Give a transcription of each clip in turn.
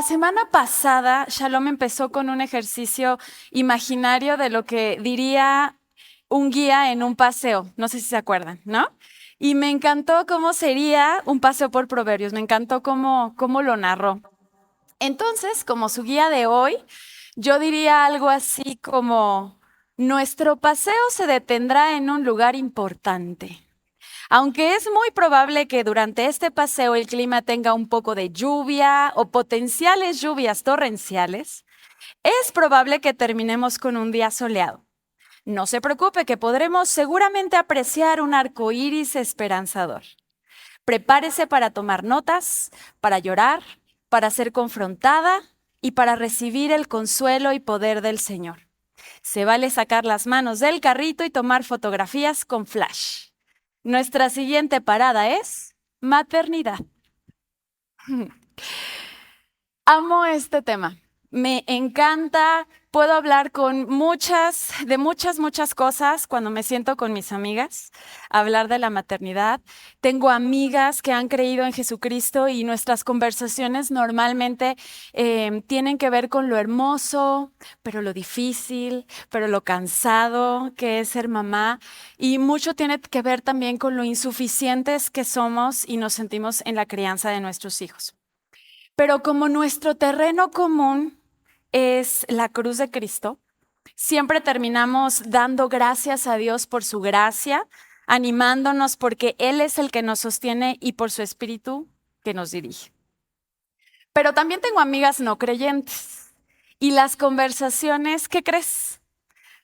semana pasada, Shalom empezó con un ejercicio imaginario de lo que diría un guía en un paseo. No sé si se acuerdan, ¿no? Y me encantó cómo sería un paseo por Proverbios. Me encantó cómo lo narró. Entonces, como su guía de hoy, yo diría algo así como, nuestro paseo se detendrá en un lugar importante. Aunque es muy probable que durante este paseo el clima tenga un poco de lluvia o potenciales lluvias torrenciales, es probable que terminemos con un día soleado. No se preocupe que podremos seguramente apreciar un arco iris esperanzador. Prepárese para tomar notas, para llorar, para ser confrontada y para recibir el consuelo y poder del Señor. Se vale sacar las manos del carrito y tomar fotografías con flash. Nuestra siguiente parada es maternidad. Amo este tema. Me encanta. Puedo hablar de muchas cosas cuando me siento con mis amigas, hablar de la maternidad. Tengo amigas que han creído en Jesucristo y nuestras conversaciones normalmente tienen que ver con lo hermoso, pero lo difícil, pero lo cansado que es ser mamá. Y mucho tiene que ver también con lo insuficientes que somos y nos sentimos en la crianza de nuestros hijos. Pero como nuestro terreno común es la cruz de Cristo, siempre terminamos dando gracias a Dios por su gracia, animándonos porque Él es el que nos sostiene y por su Espíritu que nos dirige. Pero también tengo amigas no creyentes y las conversaciones, ¿qué crees?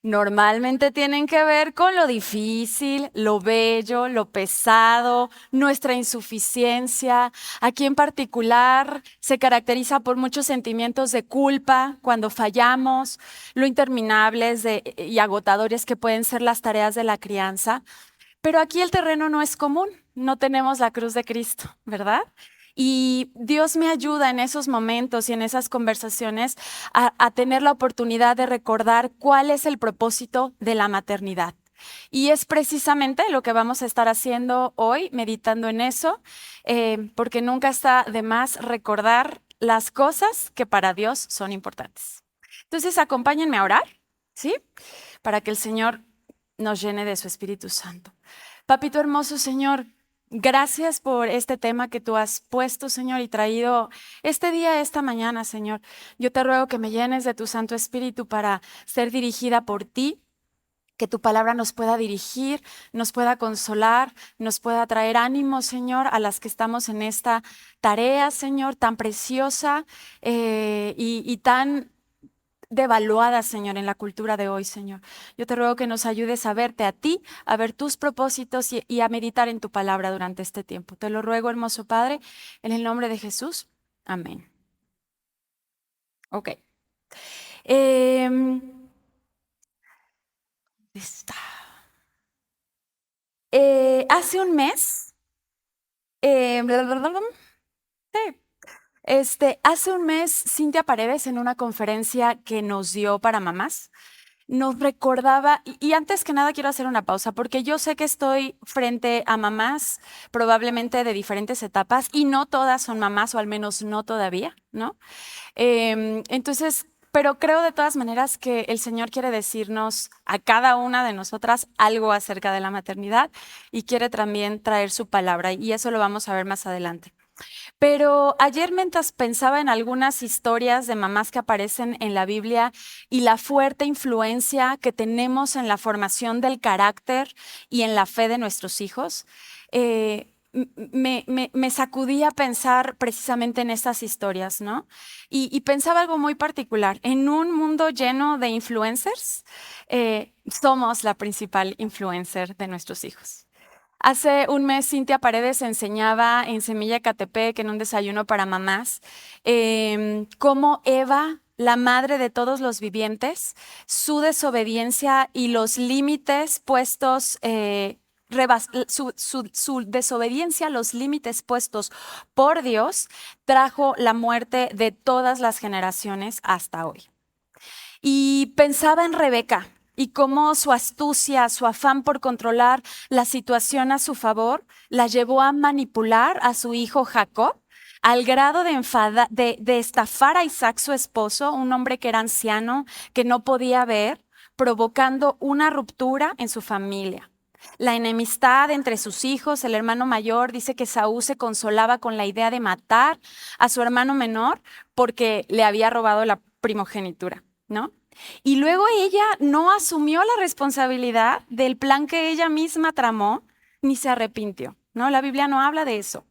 Normalmente tienen que ver con lo difícil, lo bello, lo pesado, nuestra insuficiencia. Aquí en particular se caracteriza por muchos sentimientos de culpa cuando fallamos, lo interminables y agotadores que pueden ser las tareas de la crianza. Pero aquí el terreno no es común, no tenemos la cruz de Cristo, ¿verdad? Y Dios me ayuda en esos momentos y en esas conversaciones a tener la oportunidad de recordar cuál es el propósito de la maternidad. Y es precisamente lo que vamos a estar haciendo hoy, meditando en eso, porque nunca está de más recordar las cosas que para Dios son importantes. Entonces, acompáñenme a orar, ¿sí? Para que el Señor nos llene de su Espíritu Santo. Papito hermoso, Señor, gracias por este tema que tú has puesto, Señor, y traído este día, esta mañana, Señor. Yo te ruego que me llenes de tu Santo Espíritu para ser dirigida por ti, que tu palabra nos pueda dirigir, nos pueda consolar, nos pueda traer ánimo, Señor, a las que estamos en esta tarea, Señor, tan preciosa y tan devaluada, Señor, en la cultura de hoy, Señor. Yo te ruego que nos ayudes a verte a ti, a ver tus propósitos y a meditar en tu palabra durante este tiempo. Te lo ruego, hermoso Padre, en el nombre de Jesús. Amén. Ok. Está. Hace un mes, sí, hace un mes, Cintia Paredes, en una conferencia que nos dio para mamás, nos recordaba, y antes que nada quiero hacer una pausa, porque yo sé que estoy frente a mamás probablemente de diferentes etapas, y no todas son mamás, o al menos no todavía, ¿no? Entonces, pero creo de todas maneras que el Señor quiere decirnos a cada una de nosotras algo acerca de la maternidad y quiere también traer su palabra, y eso lo vamos a ver más adelante. Pero ayer mientras pensaba en algunas historias de mamás que aparecen en la Biblia y la fuerte influencia que tenemos en la formación del carácter y en la fe de nuestros hijos, me sacudí a pensar precisamente en estas historias, ¿no? Y pensaba algo muy particular. En un mundo lleno de influencers, somos la principal influencer de nuestros hijos. Hace un mes Cintia Paredes enseñaba en Semilla Ecatepec, en un desayuno para mamás, cómo Eva, la madre de todos los vivientes, su desobediencia y los límites puestos, su desobediencia, los límites puestos por Dios, trajo la muerte de todas las generaciones hasta hoy. Y pensaba en Rebeca y cómo su astucia, su afán por controlar la situación a su favor, la llevó a manipular a su hijo Jacob al grado de estafar a Isaac, su esposo, un hombre que era anciano, que no podía ver, provocando una ruptura en su familia. La enemistad entre sus hijos, el hermano mayor dice que Saúl se consolaba con la idea de matar a su hermano menor porque le había robado la primogenitura, ¿no? Y luego ella no asumió la responsabilidad del plan que ella misma tramó, ni se arrepintió, ¿no? La Biblia no habla de eso.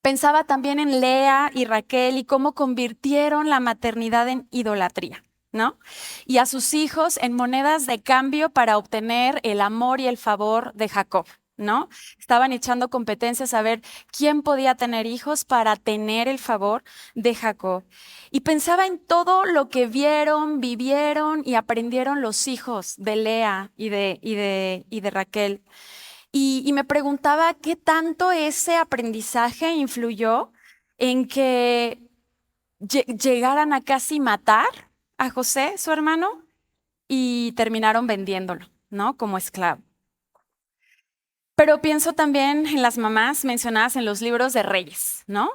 Pensaba también en Lea y Raquel y cómo convirtieron la maternidad en idolatría, ¿no? Y a sus hijos en monedas de cambio para obtener el amor y el favor de Jacob, ¿no? Estaban echando competencias a ver quién podía tener hijos para tener el favor de Jacob. Y pensaba en todo lo que vieron, vivieron y aprendieron los hijos de Lea y de Raquel. Y me preguntaba qué tanto ese aprendizaje influyó en que llegaran a casi matar a José, su hermano, y terminaron vendiéndolo, ¿no? Como esclavo. Pero pienso también en las mamás mencionadas en los libros de Reyes, ¿no?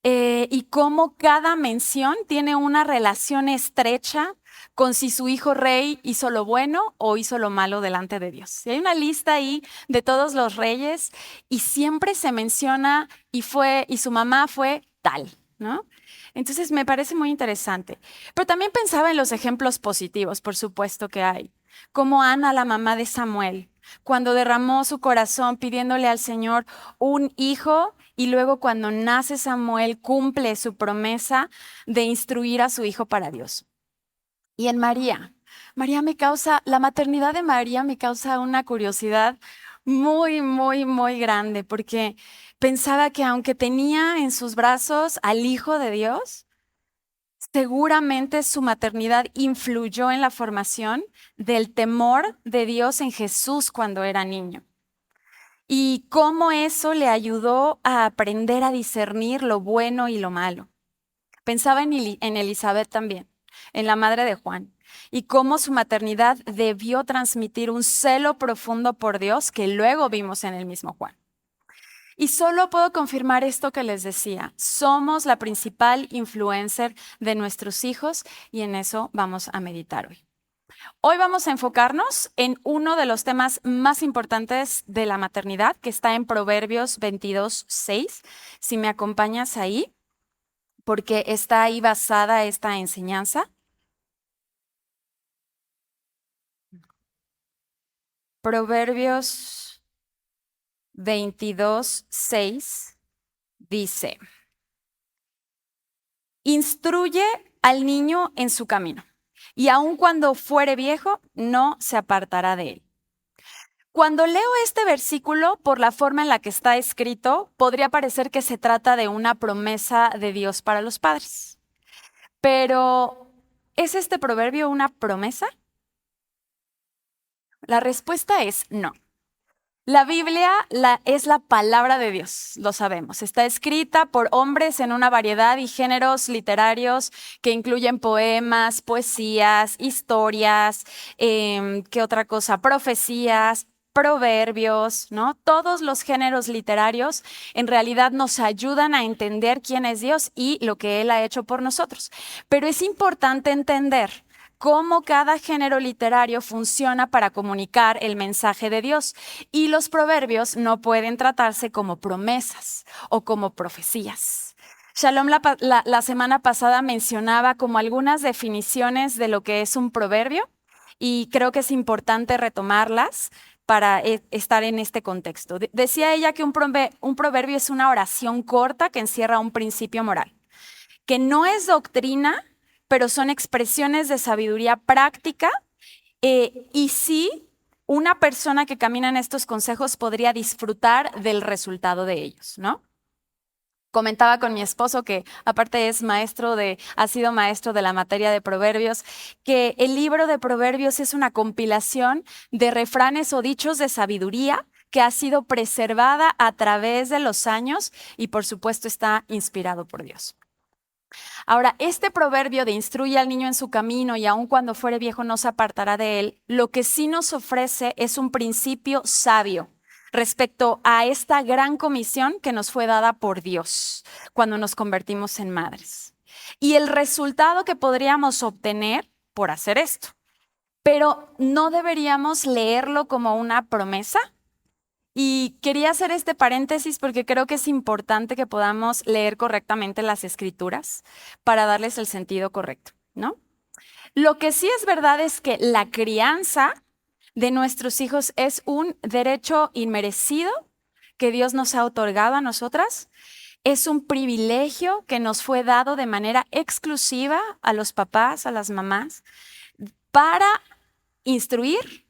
Y cómo cada mención tiene una relación estrecha con si su hijo rey hizo lo bueno o hizo lo malo delante de Dios. Y hay una lista ahí de todos los reyes y siempre se menciona y su mamá fue tal, ¿no? Entonces me parece muy interesante. Pero también pensaba en los ejemplos positivos, por supuesto que hay. Como Ana, la mamá de Samuel, cuando derramó su corazón pidiéndole al Señor un hijo y luego cuando nace Samuel cumple su promesa de instruir a su hijo para Dios. Y en María, la maternidad de María me causa una curiosidad muy, muy, muy grande porque pensaba que aunque tenía en sus brazos al Hijo de Dios, seguramente su maternidad influyó en la formación del temor de Dios en Jesús cuando era niño. Y cómo eso le ayudó a aprender a discernir lo bueno y lo malo. Pensaba en Elizabeth también, en la madre de Juan, y cómo su maternidad debió transmitir un celo profundo por Dios que luego vimos en el mismo Juan. Y solo puedo confirmar esto que les decía, somos la principal influencer de nuestros hijos y en eso vamos a meditar hoy. Hoy vamos a enfocarnos en uno de los temas más importantes de la maternidad, que está en Proverbios 22:6. Si me acompañas ahí, porque está ahí basada esta enseñanza. Proverbios 22:6 dice, instruye al niño en su camino, y aun cuando fuere viejo, no se apartará de él. Cuando leo este versículo, por la forma en la que está escrito, podría parecer que se trata de una promesa de Dios para los padres. Pero, ¿es este proverbio una promesa? La respuesta es no. La Biblia es la palabra de Dios, lo sabemos. Está escrita por hombres en una variedad y géneros literarios que incluyen poemas, poesías, historias, ¿qué otra cosa? Profecías, proverbios, ¿no? Todos los géneros literarios en realidad nos ayudan a entender quién es Dios y lo que Él ha hecho por nosotros. Pero es importante entender cómo cada género literario funciona para comunicar el mensaje de Dios. Y los proverbios no pueden tratarse como promesas o como profecías. Shalom la semana pasada mencionaba como algunas definiciones de lo que es un proverbio y creo que es importante retomarlas para estar en este contexto. Decía ella que un proverbio es una oración corta que encierra un principio moral, que no es doctrina, pero son expresiones de sabiduría práctica y sí, una persona que camina en estos consejos podría disfrutar del resultado de ellos, ¿no? Comentaba con mi esposo, que aparte ha sido maestro de la materia de proverbios, que el libro de proverbios es una compilación de refranes o dichos de sabiduría que ha sido preservada a través de los años y por supuesto está inspirado por Dios. Ahora, este proverbio de instruye al niño en su camino y aun cuando fuere viejo no se apartará de él, lo que sí nos ofrece es un principio sabio respecto a esta gran comisión que nos fue dada por Dios cuando nos convertimos en madres y el resultado que podríamos obtener por hacer esto. Pero no deberíamos leerlo como una promesa. Y quería hacer este paréntesis porque creo que es importante que podamos leer correctamente las escrituras para darles el sentido correcto, ¿no? Lo que sí es verdad es que la crianza de nuestros hijos es un derecho inmerecido que Dios nos ha otorgado a nosotras. Es un privilegio que nos fue dado de manera exclusiva a los papás, a las mamás, para instruir,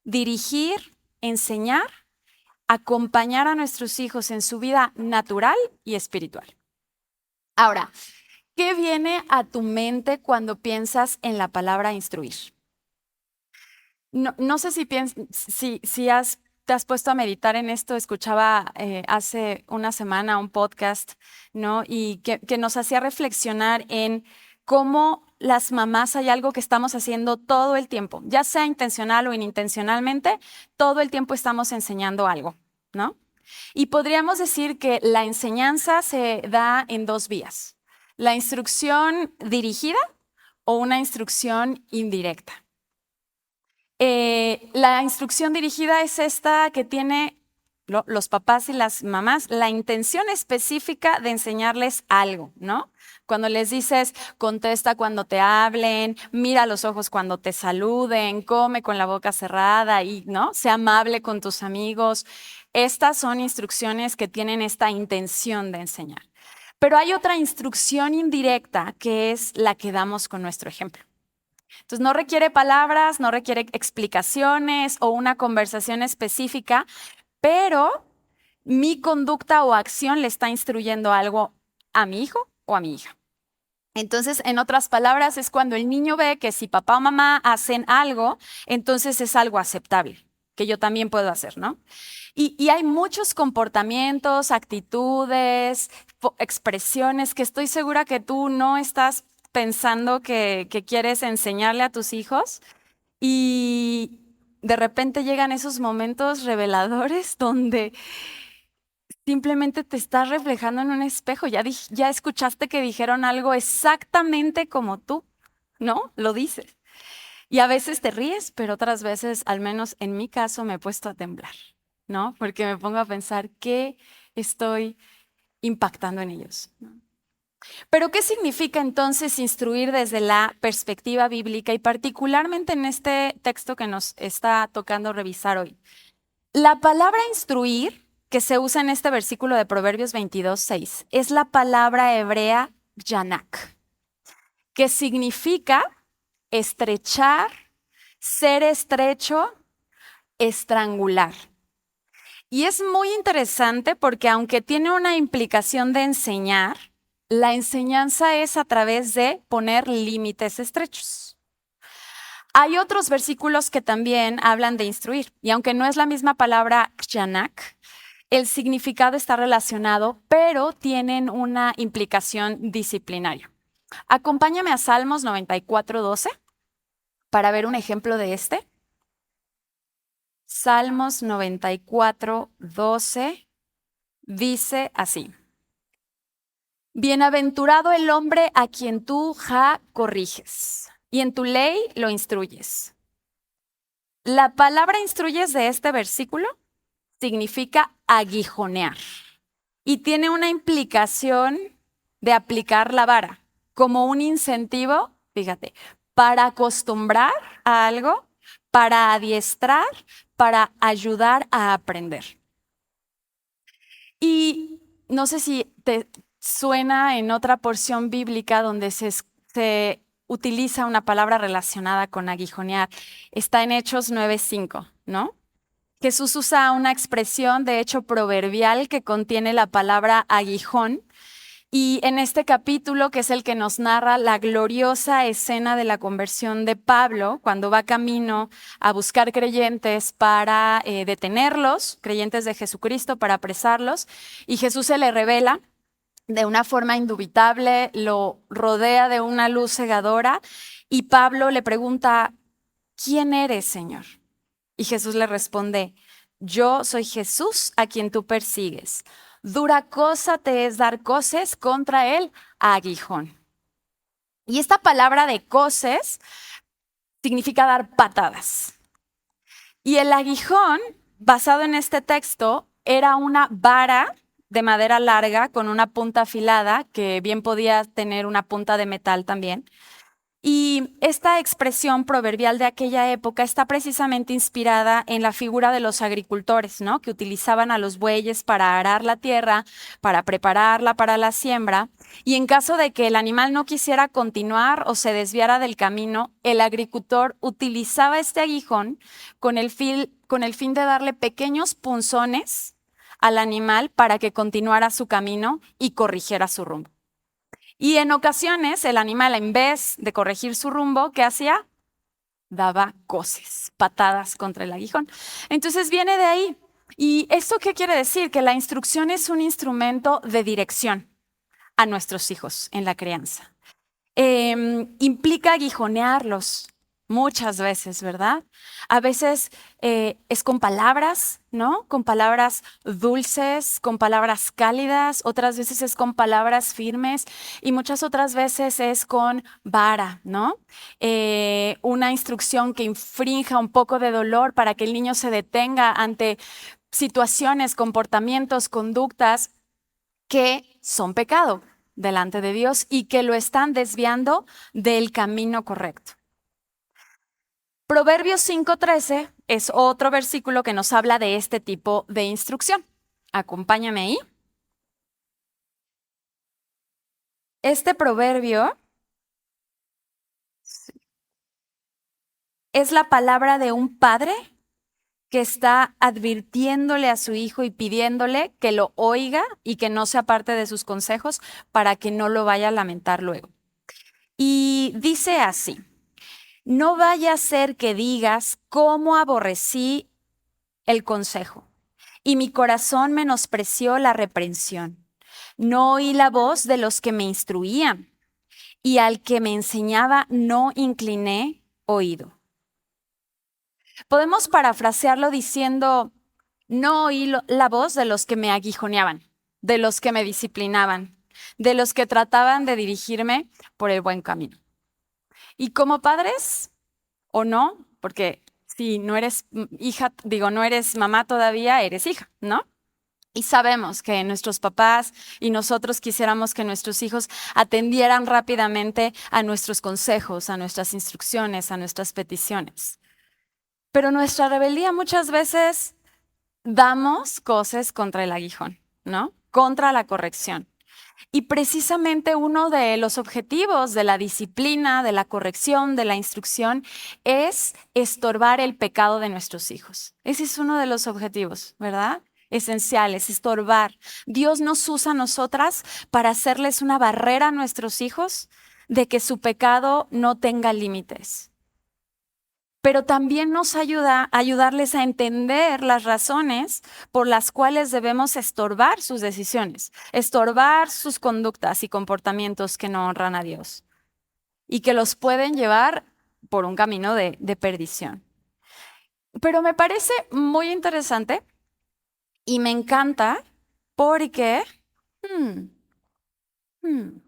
dirigir, enseñar, acompañar a nuestros hijos en su vida natural y espiritual. Ahora, ¿qué viene a tu mente cuando piensas en la palabra instruir? No sé si te has puesto a meditar en esto. Escuchaba hace una semana un podcast, ¿no? Y que nos hacía reflexionar en cómo las mamás hay algo que estamos haciendo todo el tiempo, ya sea intencional o inintencionalmente, todo el tiempo estamos enseñando algo, ¿no? Y podríamos decir que la enseñanza se da en dos vías: la instrucción dirigida o una instrucción indirecta. La instrucción dirigida es esta que tiene los papás y las mamás la intención específica de enseñarles algo, ¿no? Cuando les dices, contesta cuando te hablen, mira a los ojos cuando te saluden, come con la boca cerrada y, ¿no? Sé amable con tus amigos. Estas son instrucciones que tienen esta intención de enseñar. Pero hay otra instrucción indirecta que es la que damos con nuestro ejemplo. Entonces, no requiere palabras, no requiere explicaciones o una conversación específica, pero mi conducta o acción le está instruyendo algo a mi hijo o a mi hija. Entonces, en otras palabras, es cuando el niño ve que si papá o mamá hacen algo, entonces es algo aceptable, que yo también puedo hacer, ¿no? Y hay muchos comportamientos, actitudes, expresiones que estoy segura que tú no estás pensando que quieres enseñarle a tus hijos, y de repente llegan esos momentos reveladores donde simplemente te estás reflejando en un espejo. Ya escuchaste que dijeron algo exactamente como tú, ¿no? Lo dices. Y a veces te ríes, pero otras veces, al menos en mi caso, me he puesto a temblar, ¿no? Porque me pongo a pensar qué estoy impactando en ellos, ¿no? Pero ¿qué significa entonces instruir desde la perspectiva bíblica y particularmente en este texto que nos está tocando revisar hoy? La palabra instruir que se usa en este versículo de Proverbios 22:6 es la palabra hebrea yanak, que significa estrechar, ser estrecho, estrangular. Y es muy interesante porque aunque tiene una implicación de enseñar, la enseñanza es a través de poner límites estrechos. Hay otros versículos que también hablan de instruir, y aunque no es la misma palabra yanak, el significado está relacionado, pero tienen una implicación disciplinaria. Acompáñame a Salmos 94:12 para ver un ejemplo de este. Salmos 94:12 dice así: Bienaventurado el hombre a quien tú, corriges, y en tu ley lo instruyes. La palabra instruyes de este versículo significa aguijonear y tiene una implicación de aplicar la vara como un incentivo, fíjate, para acostumbrar a algo, para adiestrar, para ayudar a aprender. Y no sé si te suena en otra porción bíblica donde se utiliza una palabra relacionada con aguijonear. Está en Hechos 9:5, ¿no? Jesús usa una expresión, de hecho, proverbial que contiene la palabra aguijón. Y en este capítulo, que es el que nos narra la gloriosa escena de la conversión de Pablo, cuando va camino a buscar creyentes para detenerlos, creyentes de Jesucristo, para apresarlos, y Jesús se le revela de una forma indubitable, lo rodea de una luz cegadora, y Pablo le pregunta, ¿quién eres, Señor? Y Jesús le responde, Yo soy Jesús a quien tú persigues. Dura cosa te es dar coces contra el aguijón. Y esta palabra de coces significa dar patadas. Y el aguijón, basado en este texto, era una vara de madera larga con una punta afilada, que bien podía tener una punta de metal también. Y esta expresión proverbial de aquella época está precisamente inspirada en la figura de los agricultores, ¿no? Que utilizaban a los bueyes para arar la tierra, para prepararla para la siembra. Y en caso de que el animal no quisiera continuar o se desviara del camino, el agricultor utilizaba este aguijón con el fin de darle pequeños punzones al animal para que continuara su camino y corrigiera su rumbo. Y en ocasiones el animal, en vez de corregir su rumbo, ¿qué hacía? Daba coces, patadas contra el aguijón. Entonces viene de ahí. ¿Y esto qué quiere decir? Que la instrucción es un instrumento de dirección a nuestros hijos en la crianza. Implica aguijonearlos muchas veces, ¿verdad? A veces es con palabras, ¿no? Con palabras dulces, con palabras cálidas, otras veces es con palabras firmes y muchas otras veces es con vara, ¿no? Una instrucción que infrinja un poco de dolor para que el niño se detenga ante situaciones, comportamientos, conductas que son pecado delante de Dios y que lo están desviando del camino correcto. Proverbios 5:13 es otro versículo que nos habla de este tipo de instrucción. Acompáñame ahí. Este proverbio es la palabra de un padre que está advirtiéndole a su hijo y pidiéndole que lo oiga y que no se aparte de sus consejos para que no lo vaya a lamentar luego. Y dice así: no vaya a ser que digas cómo aborrecí el consejo y mi corazón menospreció la reprensión. No oí la voz de los que me instruían y al que me enseñaba no incliné oído. Podemos parafrasearlo diciendo: no oí la voz de los que me aguijoneaban, de los que me disciplinaban, de los que trataban de dirigirme por el buen camino. Y como padres, o no, porque si no eres hija, no eres mamá todavía, eres hija, ¿no? Y sabemos que nuestros papás y nosotros quisiéramos que nuestros hijos atendieran rápidamente a nuestros consejos, a nuestras instrucciones, a nuestras peticiones. Pero nuestra rebeldía muchas veces damos cosas contra el aguijón, ¿no? Contra la corrección. Y precisamente uno de los objetivos de la disciplina, de la corrección, de la instrucción, es estorbar el pecado de nuestros hijos. Ese es uno de los objetivos, ¿verdad? Esenciales, estorbar. Dios nos usa a nosotras para hacerles una barrera a nuestros hijos de que su pecado no tenga límites. Pero también nos ayuda a ayudarles a entender las razones por las cuales debemos estorbar sus decisiones, estorbar sus conductas y comportamientos que no honran a Dios y que los pueden llevar por un camino de perdición. Pero me parece muy interesante y me encanta porque sí.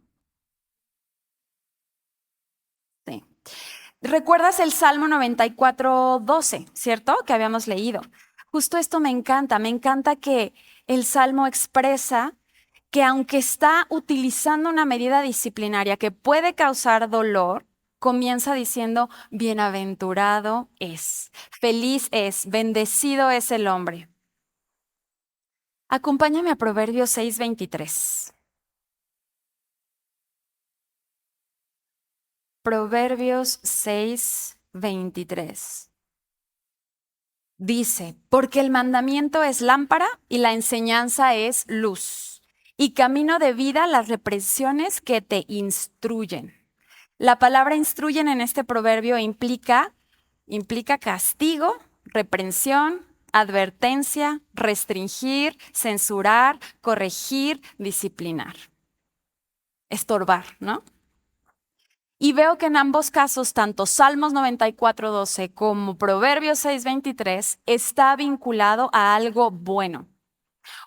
¿Recuerdas el Salmo 94:12, cierto? Que habíamos leído. Justo esto me encanta que el Salmo expresa que aunque está utilizando una medida disciplinaria que puede causar dolor, comienza diciendo: bienaventurado es, feliz es, bendecido es el hombre. Acompáñame a Proverbios 6:23. Proverbios 6:23. Dice: porque el mandamiento es lámpara y la enseñanza es luz, y camino de vida las reprensiones que te instruyen. La palabra instruyen en este proverbio implica castigo, reprensión, advertencia, restringir, censurar, corregir, disciplinar. Estorbar, ¿no? Y veo que en ambos casos, tanto Salmos 94:12 como Proverbios 6:23, está vinculado a algo bueno.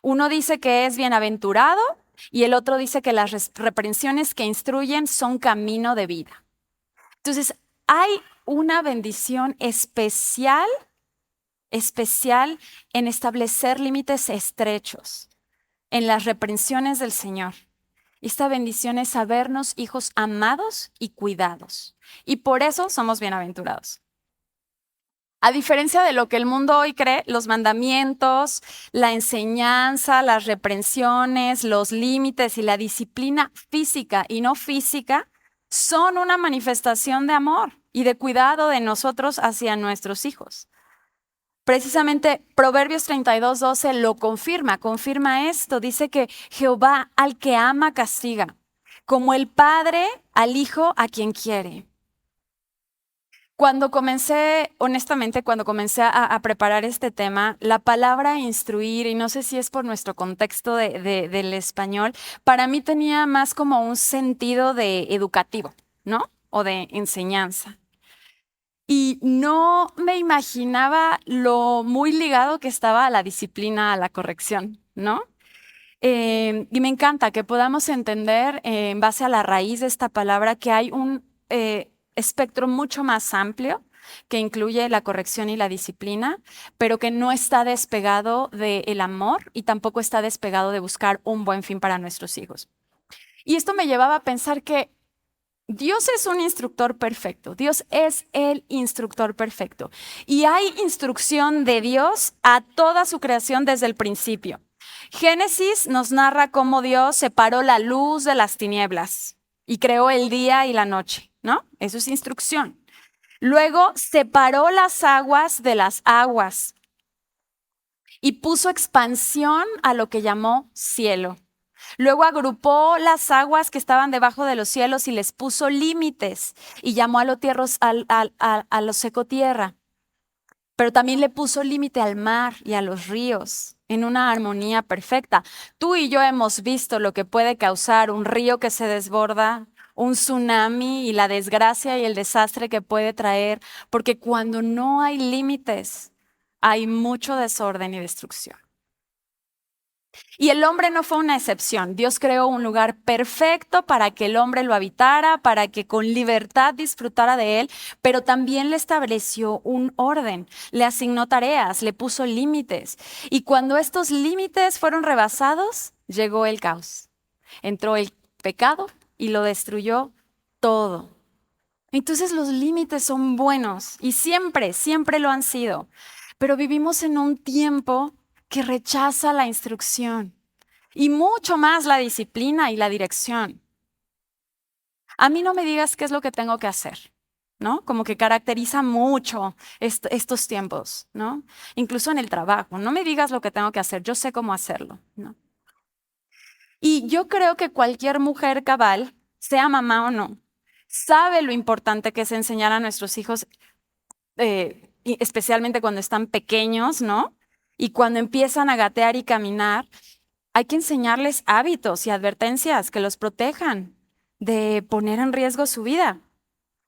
Uno dice que es bienaventurado y el otro dice que las reprensiones que instruyen son camino de vida. Entonces, hay una bendición especial en establecer límites estrechos, en las reprensiones del Señor. Esta bendición es sabernos hijos amados y cuidados. Y por eso somos bienaventurados. A diferencia de lo que el mundo hoy cree, los mandamientos, la enseñanza, las reprensiones, los límites y la disciplina física y no física son una manifestación de amor y de cuidado de nosotros hacia nuestros hijos. Precisamente Proverbios 32:12 lo confirma esto. Dice que Jehová al que ama castiga, como el padre al hijo a quien quiere. Honestamente, cuando comencé a preparar este tema, la palabra instruir, y no sé si es por nuestro contexto del español, para mí tenía más como un sentido de educativo, ¿no? O de enseñanza. Y no me imaginaba lo muy ligado que estaba a la disciplina, a la corrección, ¿no? Y me encanta que podamos entender en base a la raíz de esta palabra que hay un espectro mucho más amplio que incluye la corrección y la disciplina, pero que no está despegado del amor y tampoco está despegado de buscar un buen fin para nuestros hijos. Y esto me llevaba a pensar que Dios es un instructor perfecto, Dios es el instructor perfecto. Y hay instrucción de Dios a toda su creación desde el principio. Génesis nos narra cómo Dios separó la luz de las tinieblas y creó el día y la noche, ¿no? Eso es instrucción. Luego separó las aguas de las aguas y puso expansión a lo que llamó cielo. Luego agrupó las aguas que estaban debajo de los cielos y les puso límites y llamó a lo seco tierra. Pero también le puso límite al mar y a los ríos en una armonía perfecta. Tú y yo hemos visto lo que puede causar un río que se desborda, un tsunami y la desgracia y el desastre que puede traer, porque cuando no hay límites, hay mucho desorden y destrucción. Y el hombre no fue una excepción. Dios creó un lugar perfecto para que el hombre lo habitara, para que con libertad disfrutara de él, pero también le estableció un orden, le asignó tareas, le puso límites. Y cuando estos límites fueron rebasados, llegó el caos. Entró el pecado y lo destruyó todo. Entonces los límites son buenos y siempre lo han sido. Pero vivimos en un tiempo que rechaza la instrucción y mucho más la disciplina y la dirección. A mí no me digas qué es lo que tengo que hacer, ¿no? Como que caracteriza mucho estos tiempos, ¿no? Incluso en el trabajo, no me digas lo que tengo que hacer, yo sé cómo hacerlo, ¿no? Y yo creo que cualquier mujer cabal, sea mamá o no, sabe lo importante que es enseñar a nuestros hijos, y especialmente cuando están pequeños, ¿no? Y cuando empiezan a gatear y caminar, hay que enseñarles hábitos y advertencias que los protejan de poner en riesgo su vida.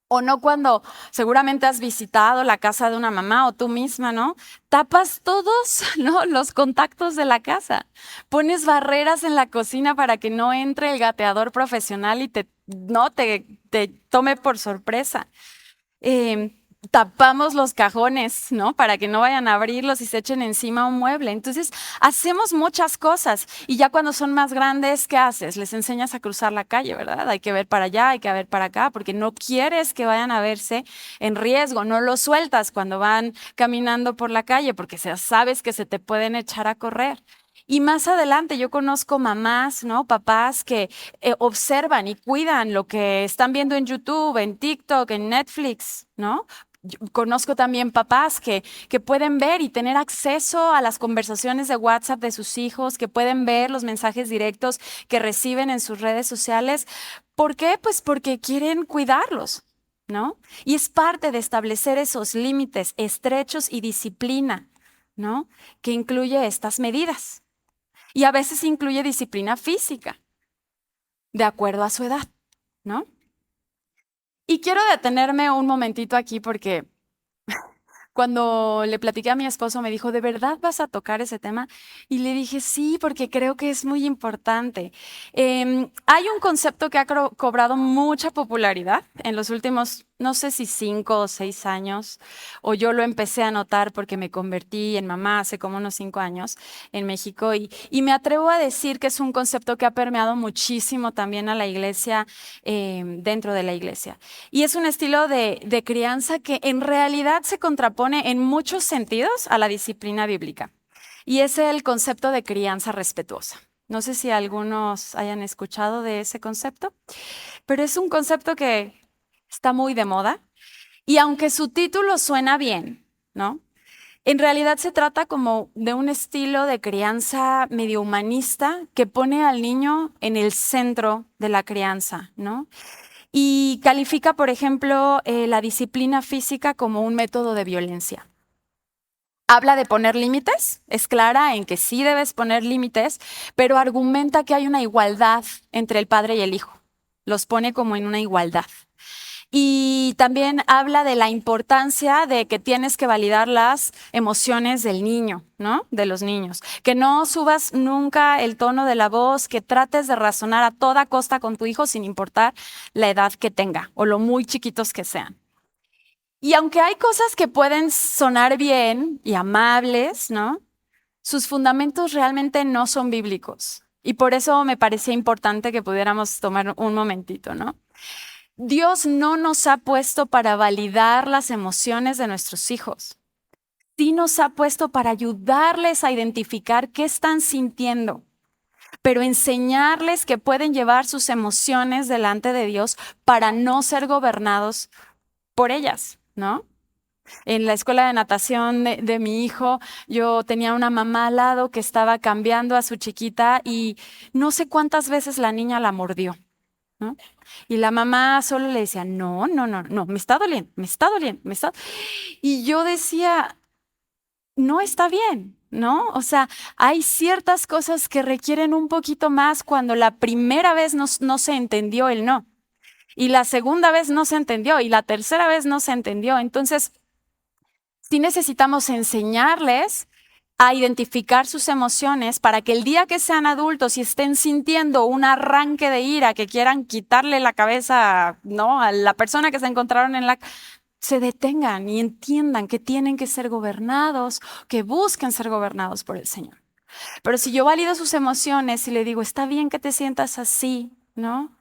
O no cuando seguramente has visitado la casa de una mamá o tú misma, ¿no? Tapas todos, ¿no? Los contactos de la casa. Pones barreras en la cocina para que no entre el gateador profesional y te tome por sorpresa. Tapamos los cajones, ¿no? Para que no vayan a abrirlos y se echen encima un mueble. Entonces, hacemos muchas cosas y ya cuando son más grandes, ¿qué haces? Les enseñas a cruzar la calle, ¿verdad? Hay que ver para allá, hay que ver para acá, porque no quieres que vayan a verse en riesgo. No los sueltas cuando van caminando por la calle porque sabes que se te pueden echar a correr. Y más adelante yo conozco mamás, ¿no? Papás que observan y cuidan lo que están viendo en YouTube, en TikTok, en Netflix, ¿no? Yo conozco también papás que pueden ver y tener acceso a las conversaciones de WhatsApp de sus hijos, que pueden ver los mensajes directos que reciben en sus redes sociales. ¿Por qué? Pues porque quieren cuidarlos, ¿no? Y es parte de establecer esos límites estrechos y disciplina, ¿no? Que incluye estas medidas. Y a veces incluye disciplina física, de acuerdo a su edad, ¿no? Y quiero detenerme un momentito aquí porque cuando le platiqué a mi esposo me dijo, ¿de verdad vas a tocar ese tema? Y le dije, sí, porque creo que es muy importante. Hay un concepto que ha cobrado mucha popularidad en los últimos, no sé si 5 o 6 años, o yo lo empecé a notar porque me convertí en mamá hace como unos 5 años en México y me atrevo a decir que es un concepto que ha permeado muchísimo también a la iglesia, dentro de la iglesia. Y es un estilo de crianza que en realidad se contrapone en muchos sentidos a la disciplina bíblica. Y es el concepto de crianza respetuosa. No sé si algunos hayan escuchado de ese concepto, pero es un concepto que está muy de moda. Y aunque su título suena bien, ¿no? En realidad se trata como de un estilo de crianza medio humanista que pone al niño en el centro de la crianza, ¿no? Y califica, por ejemplo, la disciplina física como un método de violencia. Habla de poner límites, es clara en que sí debes poner límites, pero argumenta que hay una igualdad entre el padre y el hijo. Los pone como en una igualdad. Y también habla de la importancia de que tienes que validar las emociones del niño, ¿no? De los niños. Que no subas nunca el tono de la voz, que trates de razonar a toda costa con tu hijo sin importar la edad que tenga o lo muy chiquitos que sean. Y aunque hay cosas que pueden sonar bien y amables, ¿no? Sus fundamentos realmente no son bíblicos. Y por eso me parecía importante que pudiéramos tomar un momentito, ¿no? Dios no nos ha puesto para validar las emociones de nuestros hijos. Sí nos ha puesto para ayudarles a identificar qué están sintiendo, pero enseñarles que pueden llevar sus emociones delante de Dios para no ser gobernados por ellas, ¿no? En la escuela de natación de mi hijo, yo tenía una mamá al lado que estaba cambiando a su chiquita y no sé cuántas veces la niña la mordió, ¿no? Y la mamá solo le decía, no, no, no, no, me está doliendo, me está doliendo, me está... Y yo decía, no está bien, ¿no? O sea, hay ciertas cosas que requieren un poquito más cuando la primera vez no se entendió el no. Y la segunda vez no se entendió y la tercera vez no se entendió. Entonces, sí necesitamos enseñarles a identificar sus emociones para que el día que sean adultos y estén sintiendo un arranque de ira, que quieran quitarle la cabeza, ¿no? A la persona que se encontraron se detengan y entiendan que tienen que ser gobernados, que busquen ser gobernados por el Señor. Pero si yo valido sus emociones y le digo, está bien que te sientas así, ¿no?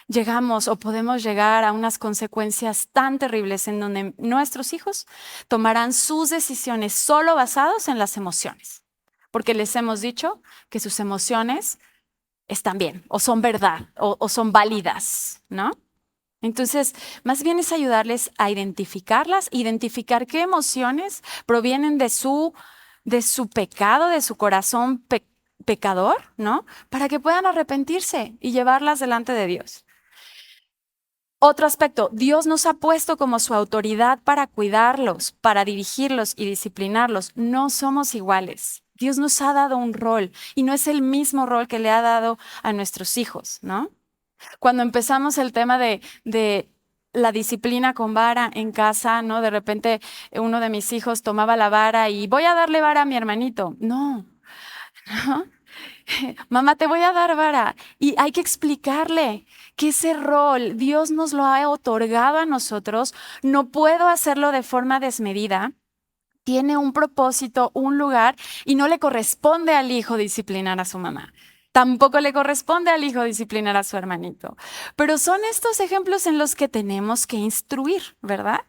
Llegamos o podemos llegar a unas consecuencias tan terribles en donde nuestros hijos tomarán sus decisiones solo basados en las emociones, porque les hemos dicho que sus emociones están bien o son verdad o son válidas, ¿no? Entonces, más bien es ayudarles a identificarlas, identificar qué emociones provienen de su pecado, de su corazón pecador, ¿no? Para que puedan arrepentirse y llevarlas delante de Dios. Otro aspecto, Dios nos ha puesto como su autoridad para cuidarlos, para dirigirlos y disciplinarlos. No somos iguales. Dios nos ha dado un rol y no es el mismo rol que le ha dado a nuestros hijos, ¿no? Cuando empezamos el tema de la disciplina con vara en casa, ¿no? De repente uno de mis hijos tomaba la vara y voy a darle vara a mi hermanito. No, ¿no? Mamá, te voy a dar vara. Y hay que explicarle que ese rol Dios nos lo ha otorgado a nosotros. No puedo hacerlo de forma desmedida. Tiene un propósito, un lugar, y no le corresponde al hijo disciplinar a su mamá. Tampoco le corresponde al hijo disciplinar a su hermanito. Pero son estos ejemplos en los que tenemos que instruir, ¿verdad?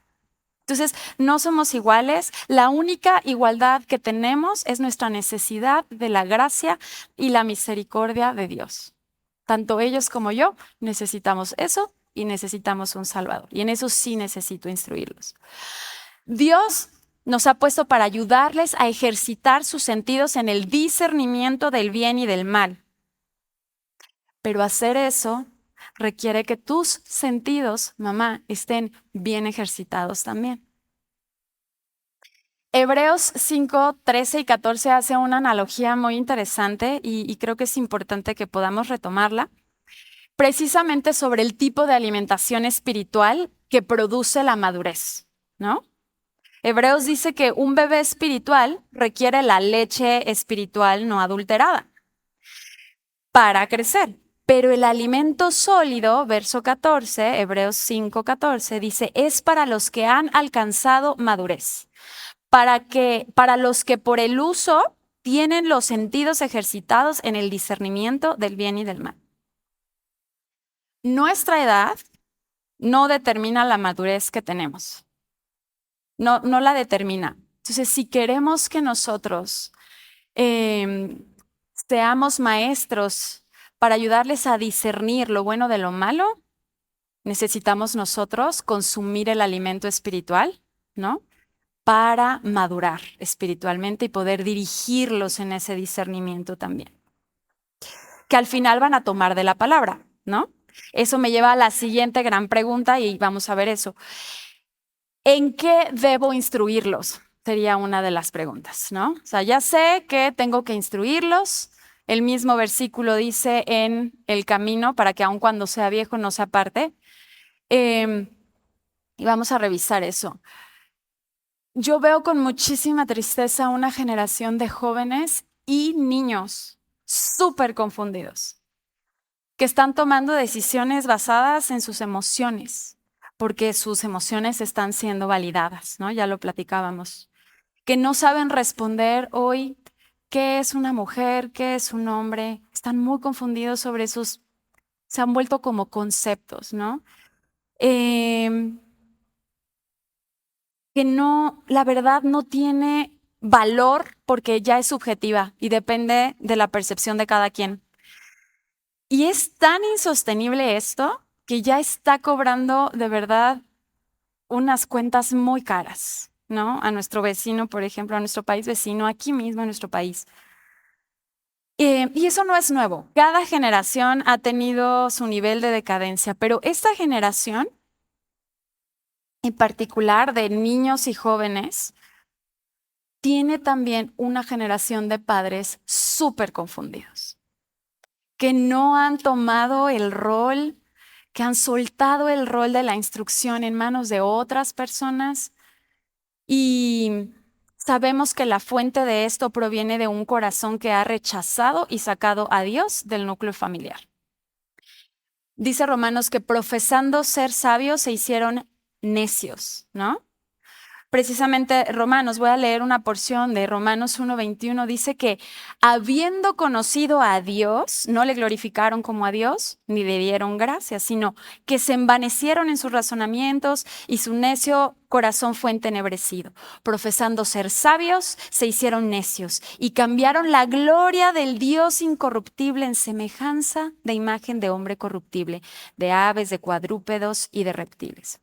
Entonces, no somos iguales. La única igualdad que tenemos es nuestra necesidad de la gracia y la misericordia de Dios. Tanto ellos como yo necesitamos eso y necesitamos un Salvador. Y en eso sí necesito instruirlos. Dios nos ha puesto para ayudarles a ejercitar sus sentidos en el discernimiento del bien y del mal. Pero hacer eso requiere que tus sentidos, mamá, estén bien ejercitados también. Hebreos 5, 13 y 14 hace una analogía muy interesante y creo que es importante que podamos retomarla, precisamente sobre el tipo de alimentación espiritual que produce la madurez, ¿no? Hebreos dice que un bebé espiritual requiere la leche espiritual no adulterada para crecer. Pero el alimento sólido, verso 14, Hebreos 5:14, dice, es para los que han alcanzado madurez, para los que por el uso tienen los sentidos ejercitados en el discernimiento del bien y del mal. Nuestra edad no determina la madurez que tenemos. No la determina. Entonces, si queremos que nosotros seamos maestros para ayudarles a discernir lo bueno de lo malo, necesitamos nosotros consumir el alimento espiritual, ¿no? Para madurar espiritualmente y poder dirigirlos en ese discernimiento también. Que al final van a tomar de la palabra, ¿no? Eso me lleva a la siguiente gran pregunta y vamos a ver eso. ¿En qué debo instruirlos? Sería una de las preguntas, ¿no? O sea, ya sé que tengo que instruirlos. El mismo versículo dice en el camino para que aun cuando sea viejo no se aparte. Y vamos a revisar eso. Yo veo con muchísima tristeza una generación de jóvenes y niños súper confundidos, que están tomando decisiones basadas en sus emociones, porque sus emociones están siendo validadas, ¿no? Ya lo platicábamos. Que no saben responder hoy qué es una mujer, qué es un hombre. Están muy confundidos sobre esos, se han vuelto como conceptos, ¿no? Que no, la verdad no tiene valor porque ya es subjetiva y depende de la percepción de cada quien. Y es tan insostenible esto que ya está cobrando de verdad unas cuentas muy caras, ¿no? A nuestro vecino, por ejemplo, a nuestro país vecino, aquí mismo en nuestro país. Y eso no es nuevo. Cada generación ha tenido su nivel de decadencia, pero esta generación, en particular de niños y jóvenes, tiene también una generación de padres súper confundidos, que no han tomado el rol, que han soltado el rol de la instrucción en manos de otras personas. Y sabemos que la fuente de esto proviene de un corazón que ha rechazado y sacado a Dios del núcleo familiar. Dice Romanos que profesando ser sabios se hicieron necios, ¿no? Precisamente Romanos, voy a leer una porción de Romanos 1:21, dice que habiendo conocido a Dios, no le glorificaron como a Dios, ni le dieron gracias, sino que se envanecieron en sus razonamientos y su necio corazón fue entenebrecido. Profesando ser sabios, se hicieron necios y cambiaron la gloria del Dios incorruptible en semejanza de imagen de hombre corruptible, de aves, de cuadrúpedos y de reptiles.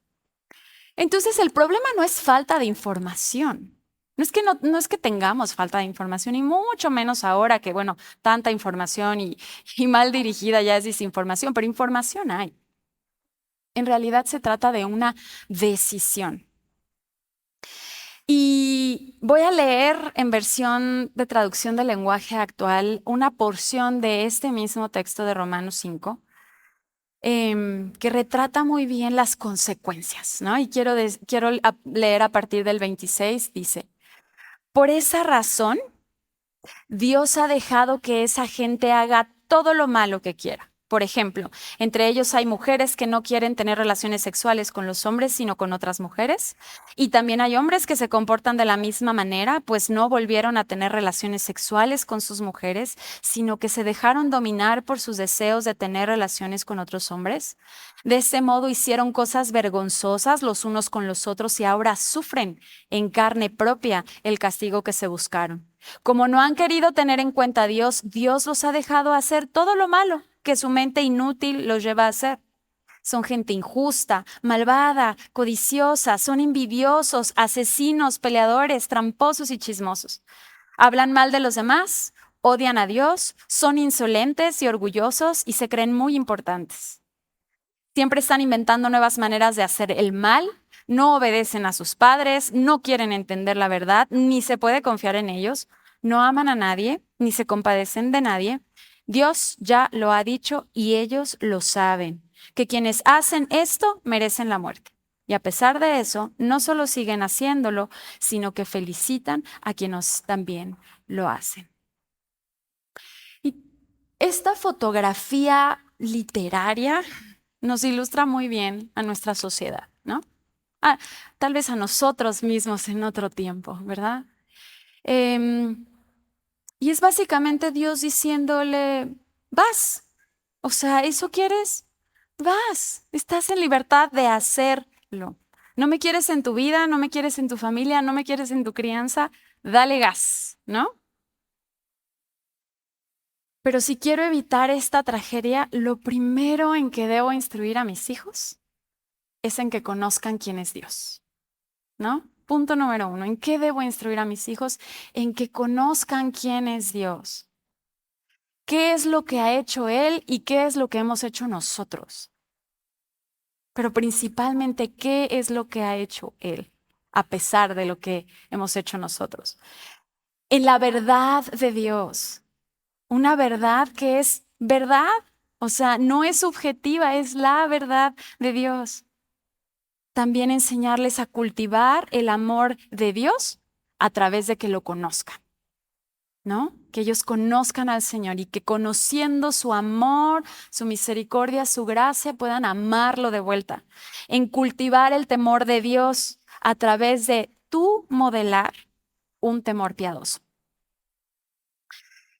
Entonces, el problema no es falta de información. No es que tengamos falta de información, y mucho menos ahora que, bueno, tanta información y mal dirigida ya es desinformación, pero información hay. En realidad se trata de una decisión. Y voy a leer en versión de traducción del lenguaje actual una porción de este mismo texto de Romanos 5. Que retrata muy bien las consecuencias, ¿no? Y quiero leer a partir del 26, dice, por esa razón, Dios ha dejado que esa gente haga todo lo malo que quiera. Por ejemplo, entre ellos hay mujeres que no quieren tener relaciones sexuales con los hombres, sino con otras mujeres. Y también hay hombres que se comportan de la misma manera, pues no volvieron a tener relaciones sexuales con sus mujeres, sino que se dejaron dominar por sus deseos de tener relaciones con otros hombres. De este modo hicieron cosas vergonzosas los unos con los otros y ahora sufren en carne propia el castigo que se buscaron. Como no han querido tener en cuenta a Dios, Dios los ha dejado hacer todo lo malo que su mente inútil los lleva a hacer. Son gente injusta, malvada, codiciosa, son envidiosos, asesinos, peleadores, tramposos y chismosos. Hablan mal de los demás, odian a Dios, son insolentes y orgullosos y se creen muy importantes. Siempre están inventando nuevas maneras de hacer el mal, no obedecen a sus padres, no quieren entender la verdad, ni se puede confiar en ellos, no aman a nadie, ni se compadecen de nadie. Dios ya lo ha dicho y ellos lo saben, que quienes hacen esto merecen la muerte. Y a pesar de eso, no solo siguen haciéndolo, sino que felicitan a quienes también lo hacen. Y esta fotografía literaria nos ilustra muy bien a nuestra sociedad, ¿no? Tal vez a nosotros mismos en otro tiempo, ¿verdad? Y es básicamente Dios diciéndole, vas, o sea, ¿eso quieres? Vas, estás en libertad de hacerlo. No me quieres en tu vida, no me quieres en tu familia, no me quieres en tu crianza, dale gas, ¿no? Pero si quiero evitar esta tragedia, lo primero en que debo instruir a mis hijos es en que conozcan quién es Dios, ¿no? Punto número 1, ¿en qué debo instruir a mis hijos? En que conozcan quién es Dios. ¿Qué es lo que ha hecho Él y qué es lo que hemos hecho nosotros? Pero principalmente, ¿qué es lo que ha hecho Él a pesar de lo que hemos hecho nosotros? En la verdad de Dios, una verdad que es verdad, o sea, no es subjetiva, es la verdad de Dios. También enseñarles a cultivar el amor de Dios a través de que lo conozcan, ¿no? Que ellos conozcan al Señor y que conociendo su amor, su misericordia, su gracia, puedan amarlo de vuelta. En cultivar el temor de Dios a través de tú modelar un temor piadoso.